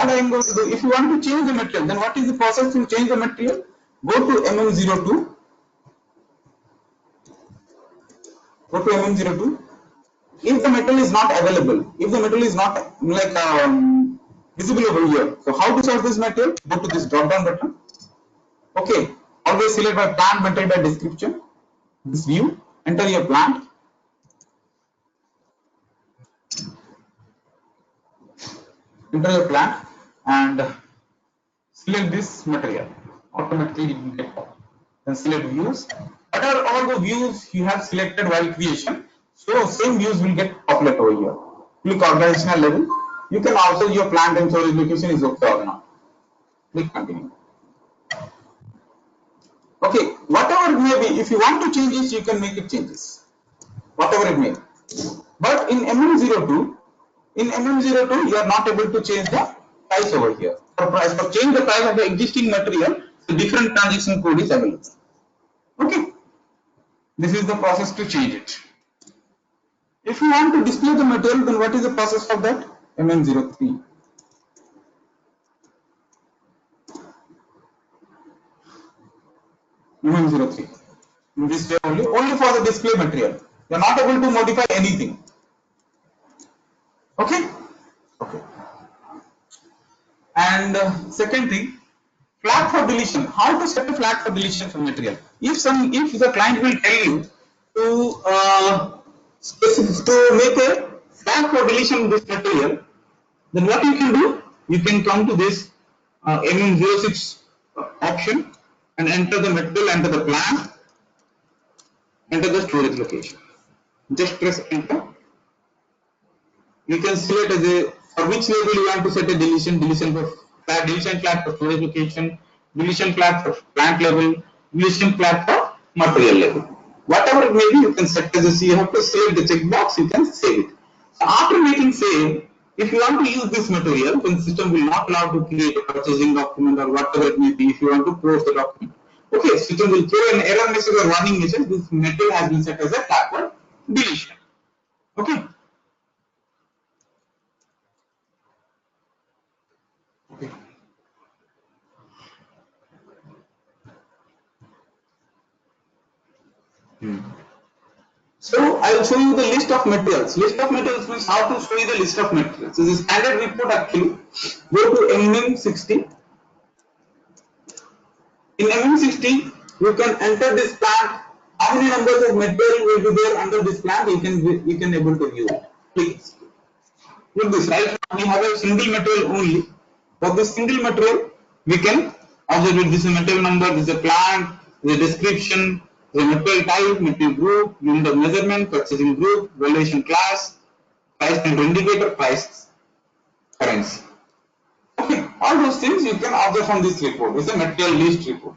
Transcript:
what I am going to do, if you want to change the material, then what is the process to change the material? Go to MM02. Go to MM02. If the material is not available, if the material is not like visible over here, so how to sort this material? Go to this drop down button. Okay, always select by plant material by description. This view, enter your plant. Enter your plant and select this material. Automatically it will get popped. Then select views. What are all the views you have selected while creation? So same views will get populated over here. Click organizational level. You can also your plant and storage location is okay or not. Click continue. Okay, whatever it may be, if you want to change it, you can make it changes. Whatever it may be. But in MM02, you are not able to change the price over here. For change the price of the existing material, the different transaction code is available. Okay, this is the process to change it. If you want to display the material, then what is the process for that? MM03. MM03. In this way only for the display material. You are not able to modify anything. Okay. Okay. And second thing, flag for deletion. How to set a flag for deletion for material? If the client will tell you to make a flag for deletion of this material, then what you can do? You can come to this MM06 option and enter the material, enter the plant, enter the storage location. Just press enter. You can select as a for which label you want to set a deletion flag for storage location, deletion flag for plant level, deletion flag for material level. Whatever it may be, you can set as a C. You have to select the checkbox, you can save it. So after making save, if you want to use this material, then system will not allow to create a purchasing document or whatever it may be if you want to post the document. Okay, system will throw an error message or warning message. This material has been set as a flag for deletion. Okay. Okay. So I will show you the list of materials. List of materials means how to show you the list of materials. So this standard report actually. Go to MM60. In MM60, you can enter this plant. How many numbers of material will be there under this plant? You can able to view it. Please. Look this, right now we have a single material only. For this single material, we can observe it. This is a material number, this is a plant, this is a description, this is a material type, material group, unit of measurement, purchasing group, valuation class, price and indicator, price, currency. Okay, all those things you can observe from this report. This is a material list report.